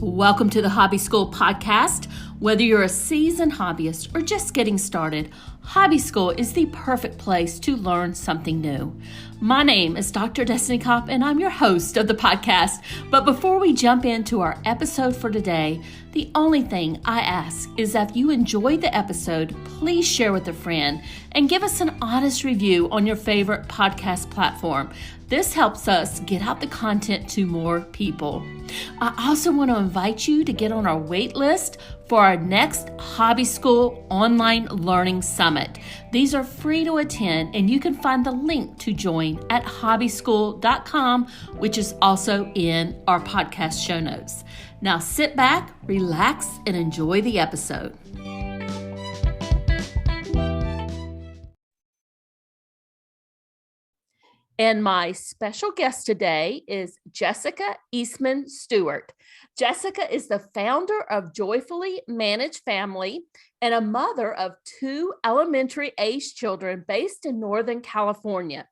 Welcome to the Hobby School podcast. Whether you're a seasoned hobbyist or just getting started, Hobby School is the perfect place to learn something new. My name is Dr. Destiny Kopp, and I'm your host of the podcast. But before we jump into our episode for today, the only thing I ask is that if you enjoyed the episode, please share with a friend and give us an honest review on your favorite podcast platform. This helps us get out the content to more people. I also want to invite you to get on our wait list for our next Hobby School Online Learning Summit. These are free to attend, and you can find the link to join at hobbyschool.com, which is also in our podcast show notes. Now sit back, relax, and enjoy the episode. And my special guest today is Jessica Eastman Stewart. Jessica is the founder of Joyfully Managed Family and a mother of 2 elementary-aged children based in Northern California.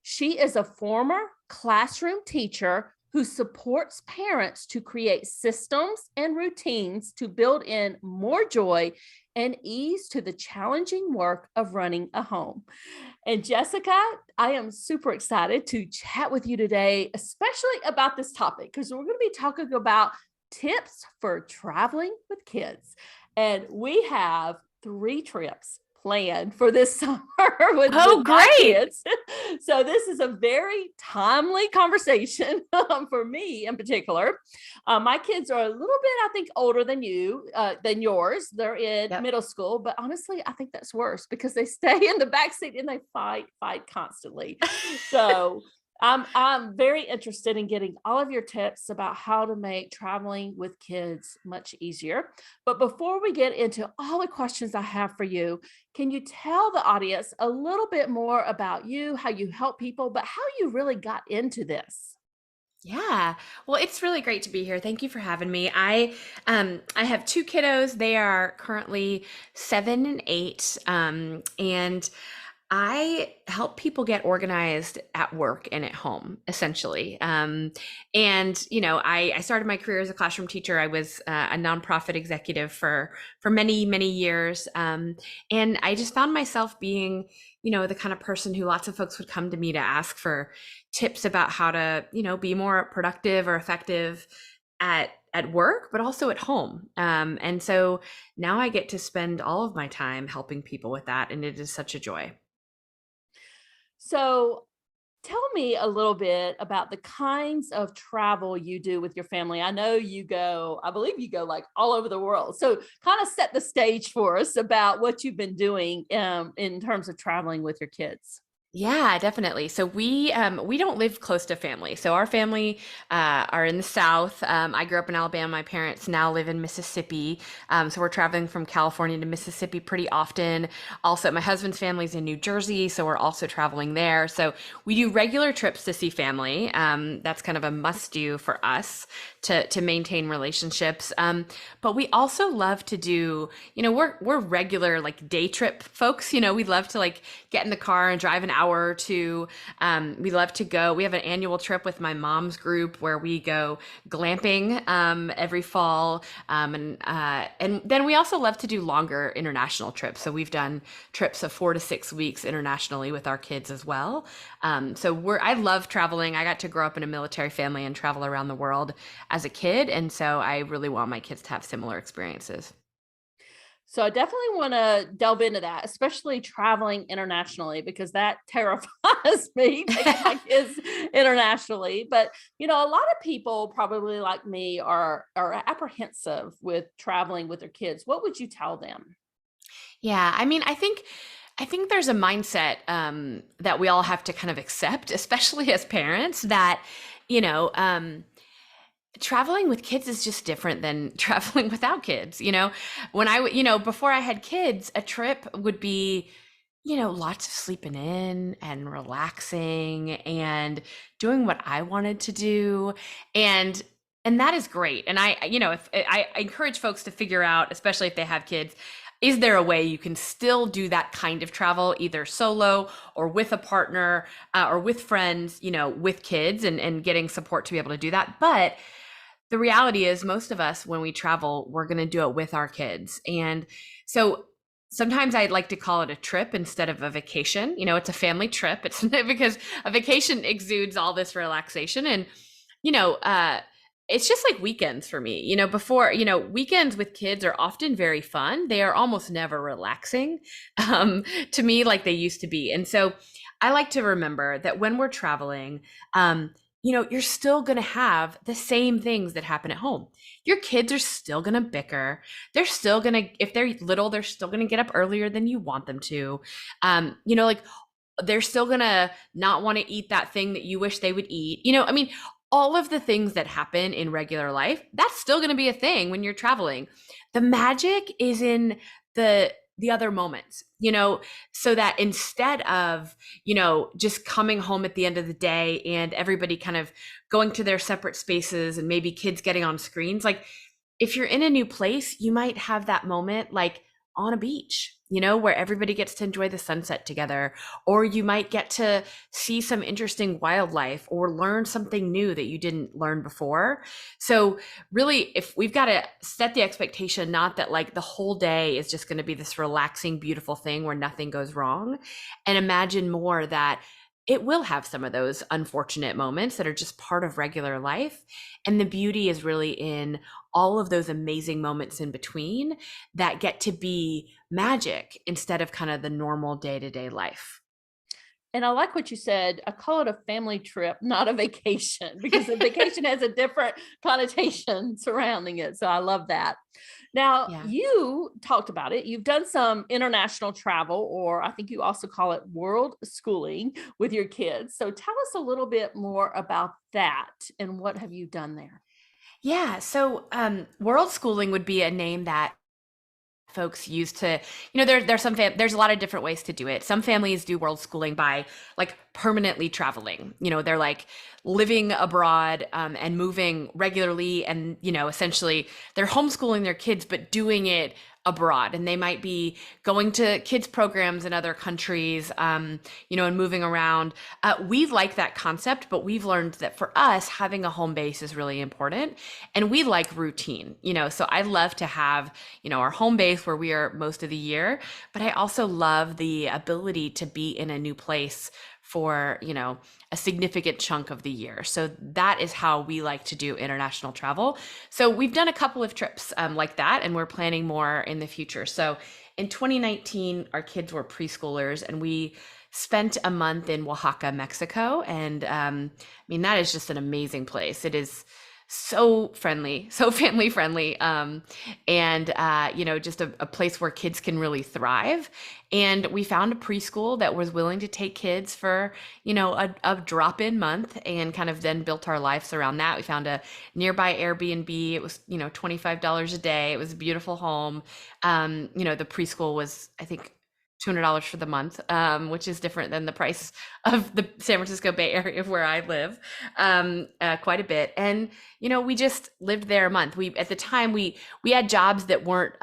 She is a former classroom teacher who supports parents to create systems and routines to build in more joy and ease to the challenging work of running a home. And Jessica, I am super excited to chat with you today, especially about this topic, because we're going to be talking about tips for traveling with kids. And we have 3 trips planned for this summer with my kids. So this is a very timely conversation for me in particular. My kids are a little bit, I think, older than yours. They're in middle school, but honestly, I think that's worse because they stay in the backseat and they fight constantly. So I'm very interested in getting all of your tips about how to make traveling with kids much easier. But before we get into all the questions I have for you, can you tell the audience a little bit more about you, how you help people, but how you really got into this? Yeah. Well, it's really great to be here. Thank you for having me. I have 2 kiddos. They are currently 7 and 8. And I help people get organized at work and at home, essentially. And I started my career as a classroom teacher. I was a nonprofit executive for many, many years. And I just found myself being, the kind of person who lots of folks would come to me to ask for tips about how to, be more productive or effective at work, but also at home. And so now I get to spend all of my time helping people with that. And it is such a joy. So tell me a little bit about the kinds of travel you do with your family. I know I believe you go like all over the world. So kind of set the stage for us about what you've been doing in terms of traveling with your kids. Yeah, definitely. So we don't live close to family. So our family are in the South. I grew up in Alabama. My parents now live in Mississippi. So we're traveling from California to Mississippi pretty often. Also, my husband's family's in New Jersey, so we're also traveling there. So we do regular trips to see family. That's kind of a must-do for us to maintain relationships. But we also love to do, we're regular like day trip folks. We love to like get in the car and drive an hour or two. We love to go. We have an annual trip with my mom's group where we go glamping every fall. And then we also love to do longer international trips. So we've done trips of 4 to 6 weeks internationally with our kids as well. I love traveling. I got to grow up in a military family and travel around the world as a kid. And so I really want my kids to have similar experiences. So I definitely want to delve into that, especially traveling internationally, because that terrifies me, taking my kids internationally. But, a lot of people probably like me are apprehensive with traveling with their kids. What would you tell them? Yeah, I mean, I think there's a mindset that we all have to kind of accept, especially as parents, that, traveling with kids is just different than traveling without kids. Before I had kids, a trip would be, lots of sleeping in and relaxing and doing what I wanted to do. And that is great. And if I encourage folks to figure out, especially if they have kids, is there a way you can still do that kind of travel, either solo or with a partner or with friends, with kids and getting support to be able to do that? But the reality is most of us when we travel, we're going to do it with our kids. And so sometimes I'd like to call it a trip instead of a vacation. You know, it's a family trip. It's because a vacation exudes all this relaxation. And you know, it's just like weekends for me. You know, before, weekends with kids are often very fun. They are almost never relaxing, to me, like they used to be. And so I like to remember that when we're traveling, you're still going to have the same things that happen at home. Your kids are still going to bicker. They're still going to, if they're little, they're still going to get up earlier than you want them to. Like they're still gonna not want to eat that thing that you wish they would eat. I mean, all of the things that happen in regular life, that's still gonna be a thing when you're traveling. The magic is in the other moments, so that instead of, just coming home at the end of the day and everybody kind of going to their separate spaces and maybe kids getting on screens, like if you're in a new place, you might have that moment like on a beach, where everybody gets to enjoy the sunset together, or you might get to see some interesting wildlife or learn something new that you didn't learn before. So, really, if we've got to set the expectation, not that like the whole day is just going to be this relaxing, beautiful thing where nothing goes wrong, and imagine more that it will have some of those unfortunate moments that are just part of regular life. And the beauty is really in all of those amazing moments in between that get to be magic instead of kind of the normal day-to-day life. And I like what you said. I call it a family trip, not a vacation, because a vacation has a different connotation surrounding it. So I love that. Now, Yeah. you talked about it. You've done some international travel, or I think you also call it world schooling with your kids. So tell us a little bit more about that and what have you done there? Yeah. So, world schooling would be a name that folks used to, there's there's a lot of different ways to do it. Some families do world schooling by like permanently traveling. They're like living abroad, and moving regularly, and essentially they're homeschooling their kids but doing it abroad, and they might be going to kids programs in other countries, and moving around. We like that concept, but we've learned that for us having a home base is really important, and we like routine. So I love to have our home base where we are most of the year, but I also love the ability to be in a new place for a significant chunk of the year. So that is how we like to do international travel. So we've done a couple of trips, like that, and we're planning more in the future. So in 2019, our kids were preschoolers, and we spent a month in Oaxaca, Mexico. And I mean, that is just an amazing place. It is so friendly, so family friendly, and just a place where kids can really thrive. And we found a preschool that was willing to take kids for a drop-in month, and kind of then built our lives around that. We found a nearby Airbnb. It was $25 a day. It was a beautiful home. The preschool was, I think, $200 for the month, which is different than the price of the San Francisco Bay Area where I live, quite a bit. And we just lived there a month. We at the time we had jobs that weren't,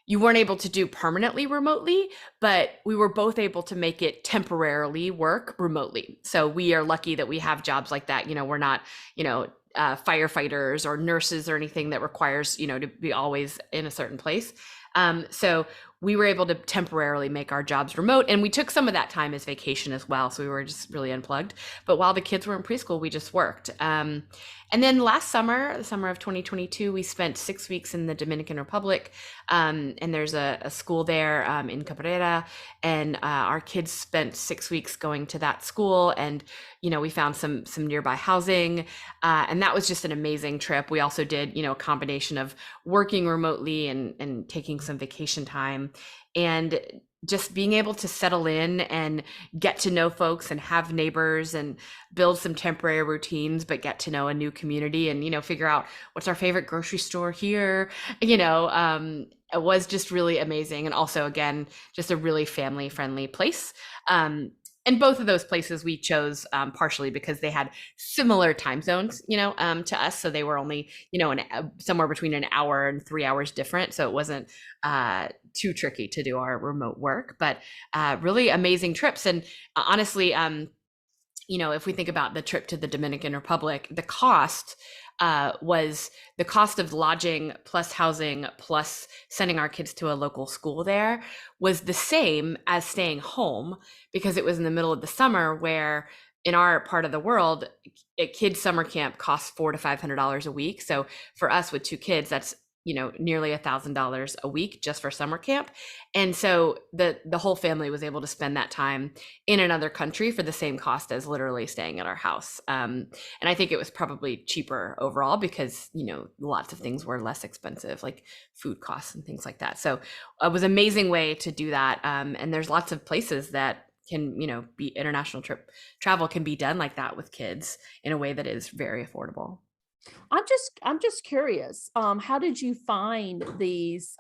you weren't able to do permanently remotely, but we were both able to make it temporarily work remotely. So we are lucky that we have jobs like that. We're not firefighters or nurses or anything that requires to be always in a certain place. So we were able to temporarily make our jobs remote, and we took some of that time as vacation as well. So we were just really unplugged. But while the kids were in preschool, we just worked. And then last summer, the summer of 2022, we spent 6 weeks in the Dominican Republic. And there's a school there, in Cabrera, and our kids spent 6 weeks going to that school. And we found some nearby housing, and that was just an amazing trip. We also did a combination of working remotely and taking some vacation time, and just being able to settle in and get to know folks and have neighbors and build some temporary routines, but get to know a new community and figure out what's our favorite grocery store here. It was just really amazing, and also again just a really family friendly place. And both of those places we chose, partially because they had similar time zones, to us. So they were only, somewhere between an hour and 3 hours different. So it wasn't too tricky to do our remote work, but really amazing trips. And honestly, if we think about the trip to the Dominican Republic, the cost was the cost of lodging plus housing plus sending our kids to a local school there was the same as staying home, because it was in the middle of the summer, where in our part of the world, a kid's summer camp costs $400 to $500 a week. So for us with two kids, that's nearly $1,000 a week just for summer camp. And so the whole family was able to spend that time in another country for the same cost as literally staying at our house. And I think it was probably cheaper overall because lots of things were less expensive, like food costs and things like that. So it was an amazing way to do that. And there's lots of places that can be international travel can be done like that with kids in a way that is very affordable. I'm just curious. How did you find these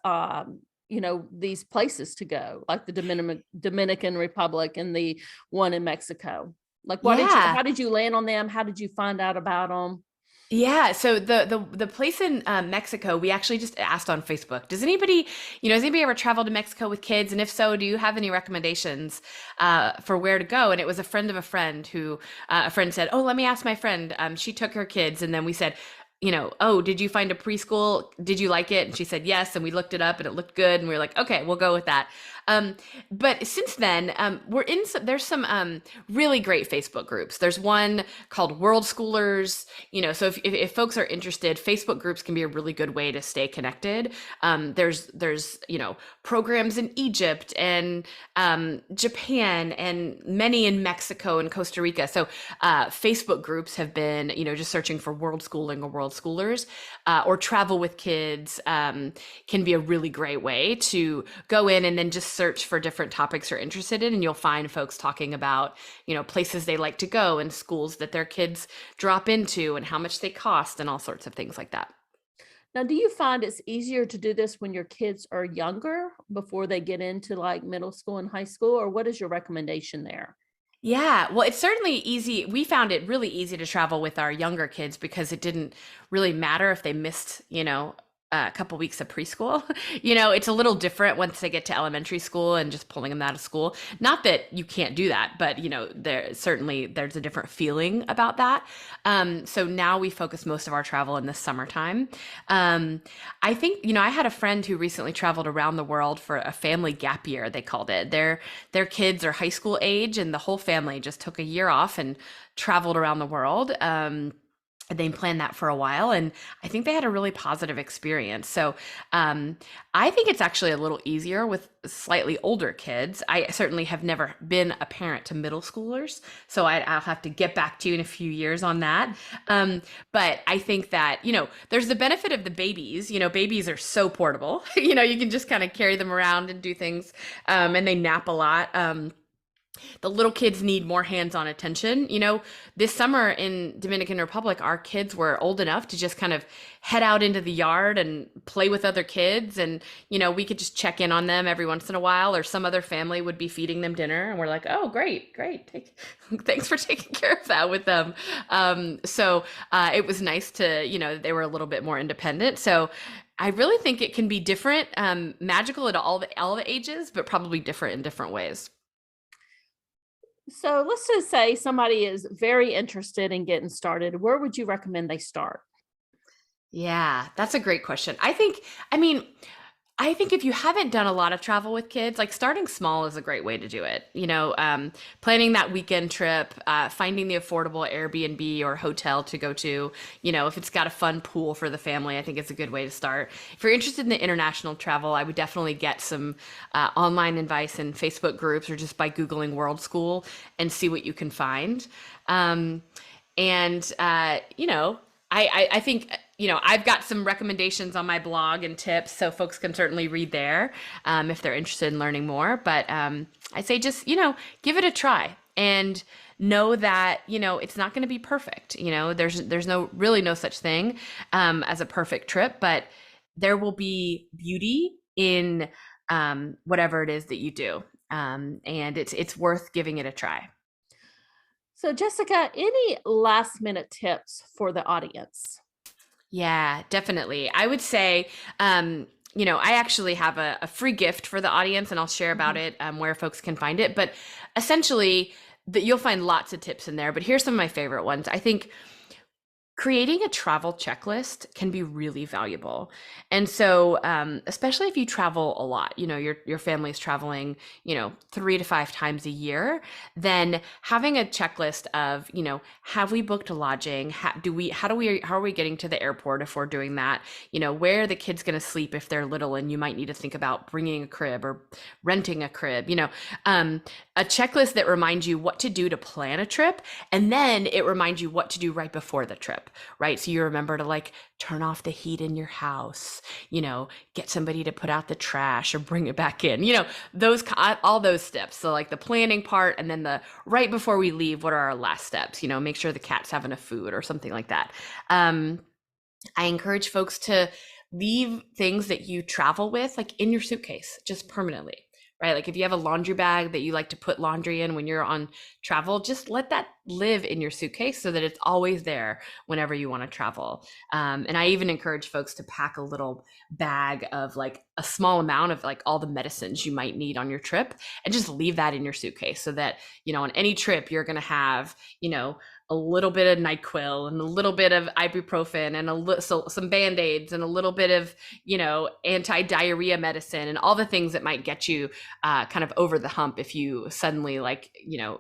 places to go, like the Dominican Republic and the one in Mexico? Like, Yeah. how did you land on them? How did you find out about them? Yeah, so the place in Mexico, we actually just asked on Facebook. Does anybody ever travel to Mexico with kids? And if so, do you have any recommendations for where to go? And it was a friend of a friend who a friend said, "Oh, let me ask my friend." She took her kids, and then we said, "Oh, did you find a preschool? Did you like it?" And she said yes, and we looked it up, and it looked good, and we were like, "Okay, we'll go with that." But since then, there's some really great Facebook groups. There's one called World Schoolers. So if folks are interested, Facebook groups can be a really good way to stay connected. There's programs in Egypt and Japan and many in Mexico and Costa Rica. So Facebook groups have been just searching for World Schooling or World Schoolers or Travel with Kids can be a really great way to go in and then just search for different topics you're interested in, and you'll find folks talking about places they like to go and schools that their kids drop into and how much they cost and all sorts of things like that. Now, do you find it's easier to do this when your kids are younger, before they get into like middle school and high school, or what is your recommendation there? Yeah, well, it's certainly easy. We found it really easy to travel with our younger kids because it didn't really matter if they missed, a couple weeks of preschool. It's a little different once they get to elementary school and just pulling them out of school. Not that you can't do that, but there's a different feeling about that. So now we focus most of our travel in the summertime. I think, I had a friend who recently traveled around the world for a family gap year, they called it. Their kids are high school age, and the whole family just took a year off and traveled around the world. They planned that for a while, and I think they had a really positive experience. So I think it's actually a little easier with slightly older kids. I certainly have never been a parent to middle schoolers, so I'll have to get back to you in a few years on that. But I think that, there's the benefit of the babies. Babies are so portable. You can just kind of carry them around and do things, and they nap a lot. The little kids need more hands-on attention. This summer in Dominican Republic, our kids were old enough to just kind of head out into the yard and play with other kids. And, we could just check in on them every once in a while, or some other family would be feeding them dinner. And we're like, oh, great. Thanks for taking care of that with them. So it was nice to, they were a little bit more independent. So I really think it can be different, magical at all the ages, but probably different in different ways. So let's just say somebody is very interested in getting started. Where would you recommend they start? Yeah, that's a great question. I think if you haven't done a lot of travel with kids, like starting small is a great way to do it. Planning that weekend trip, finding the affordable Airbnb or hotel to go to, if it's got a fun pool for the family, I think it's a good way to start. If you're interested in the international travel, I would definitely get some online advice in Facebook groups or just by Googling World School and see what you can find. And I think, I've got some recommendations on my blog and tips, so folks can certainly read there if they're interested in learning more. But I say just, give it a try and know that, it's not going to be perfect. There's no such thing as a perfect trip, but there will be beauty in whatever it is that you do. And it's worth giving it a try. So, Jessica, any last minute tips for the audience? Yeah, definitely. I would say, I actually have a free gift for the audience, and I'll share about Mhm. it where folks can find it. But essentially, that you'll find lots of tips in there, but here's some of my favorite ones. I think creating a travel checklist can be really valuable. And so, especially if you travel a lot, your family's traveling, 3 to 5 times a year, then having a checklist of, have we booked lodging? How are we getting to the airport if we're doing that? Where are the kids going to sleep if they're little and you might need to think about bringing a crib or renting a crib, a checklist that reminds you what to do to plan a trip. And then it reminds you what to do right before the trip, right? So you remember to like turn off the heat in your house, get somebody to put out the trash or bring it back in, all those steps. So like the planning part, and then the right before we leave, what are our last steps? Make sure the cat's have enough food or something like that. I encourage folks to leave things that you travel with like in your suitcase, just permanently, right? Like if you have a laundry bag that you like to put laundry in when you're on travel, just let that live in your suitcase so that it's always there whenever you want to travel. And I even encourage folks to pack a little bag of like a small amount of like all the medicines you might need on your trip, and just leave that in your suitcase so that, on any trip you're going to have, a little bit of NyQuil and a little bit of ibuprofen and some Band-Aids and a little bit of, anti-diarrhea medicine and all the things that might get you kind of over the hump if you suddenly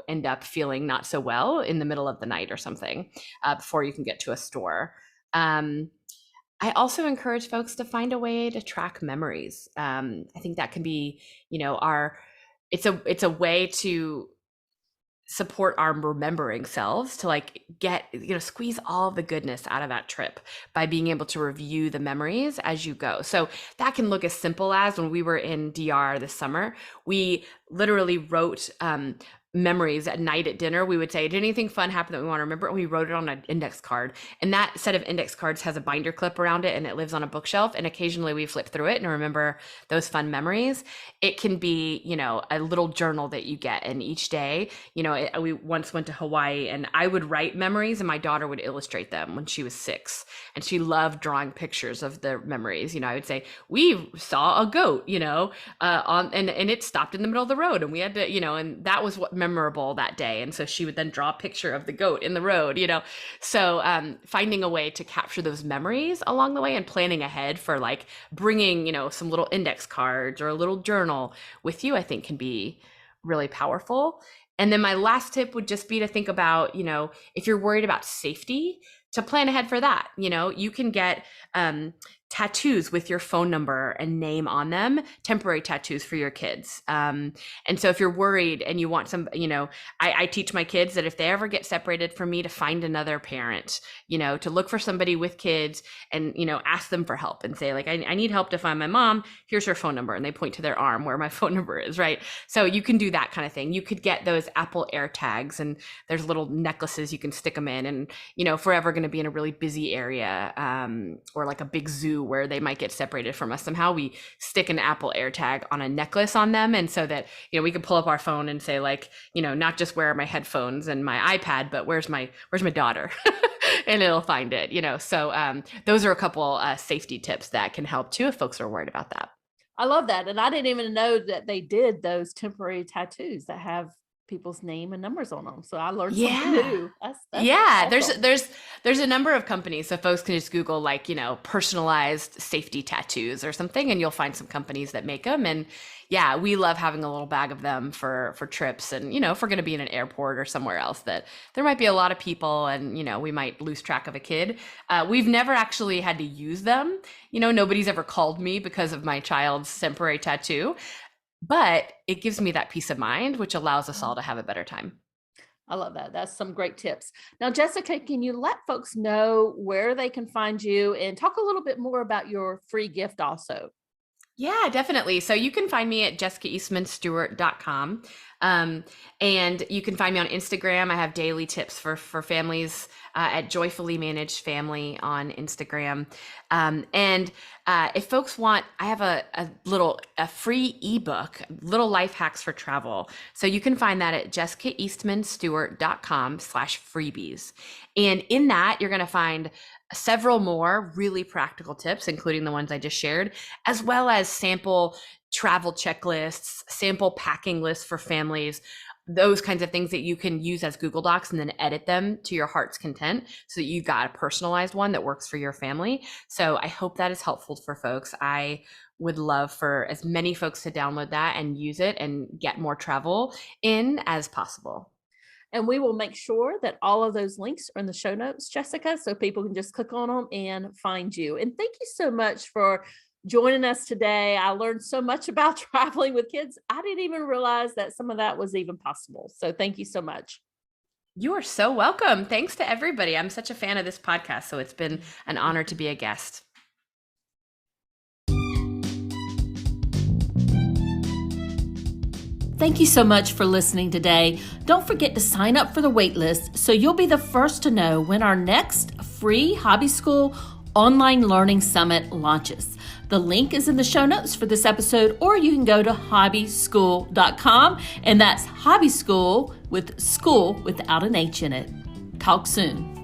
end up feeling not so well in the middle of the night or something, before you can get to a store. I also encourage folks to find a way to track memories. I think that can be, it's a way to support our remembering selves, to like get, squeeze all the goodness out of that trip by being able to review the memories as you go. So that can look as simple as when we were in DR this summer, we literally wrote memories at night at dinner. We would say, did anything fun happen that we want to remember? And we wrote it on an index card. And that set of index cards has a binder clip around it and it lives on a bookshelf. And occasionally we flip through it and remember those fun memories. It can be, a little journal that you get. And each day, we once went to Hawaii and I would write memories and my daughter would illustrate them when she was 6. And she loved drawing pictures of the memories. I would say, we saw a goat, and it stopped in the middle of the road and we had to, and that was what memorable that day. And so she would then draw a picture of the goat in the road, so finding a way to capture those memories along the way and planning ahead for like bringing, some little index cards or a little journal with you, I think can be really powerful. And then my last tip would just be to think about, if you're worried about safety, to plan ahead for that. You can get tattoos with your phone number and name on them, temporary tattoos for your kids. And so if you're worried and you want some, I teach my kids that if they ever get separated from me, to find another parent, to look for somebody with kids and, ask them for help and say like, I need help to find my mom. Here's her phone number. And they point to their arm where my phone number is, right? So you can do that kind of thing. You could get those Apple AirTags and there's little necklaces you can stick them in, and, if we're ever going to be in a really busy area, or like a big zoo where they might get separated from us somehow, we stick an Apple AirTag on a necklace on them. And so that, we can pull up our phone and say like, not just where are my headphones and my iPad, but where's my daughter? And it'll find it, So those are a couple safety tips that can help too if folks are worried about that. I love that. And I didn't even know that they did those temporary tattoos that have people's name and numbers on them. So I learned something new. That's yeah. awesome. There's a number of companies. So folks can just Google like, personalized safety tattoos or something, and you'll find some companies that make them. And yeah, we love having a little bag of them for trips. And, if we're going to be in an airport or somewhere else that there might be a lot of people and, we might lose track of a kid. We've never actually had to use them. Nobody's ever called me because of my child's temporary tattoo. But it gives me that peace of mind, which allows us all to have a better time. I love that. That's some great tips. Now, Jessica, can you let folks know where they can find you and talk a little bit more about your free gift also? Yeah, definitely. So you can find me at jessicaeastmanstewart.com. And you can find me on Instagram. I have daily tips for families at Joyfully Managed Family on Instagram. And if folks want, I have a free ebook, Little Life Hacks for Travel. So you can find that at jessicaeastmanstewart.com/freebies. And in that, you're going to find several more really practical tips, including the ones I just shared, as well as sample travel checklists, sample packing lists for families, those kinds of things that you can use as Google Docs and then edit them to your heart's content so that you've got a personalized one that works for your family. So I hope that is helpful for folks. I would love for as many folks to download that and use it and get more travel in as possible. And we will make sure that all of those links are in the show notes, Jessica, so people can just click on them and find you. And thank you so much for joining us today. I learned so much about traveling with kids. I didn't even realize that some of that was even possible. So thank you so much. You are so welcome. Thanks to everybody. I'm such a fan of this podcast, so it's been an honor to be a guest. Thank you so much for listening today. Don't forget to sign up for the waitlist so you'll be the first to know when our next free Hobby School Online Learning Summit launches. The link is in the show notes for this episode, or you can go to hobbyschool.com, and that's Hobby School with school without an H in it. Talk soon.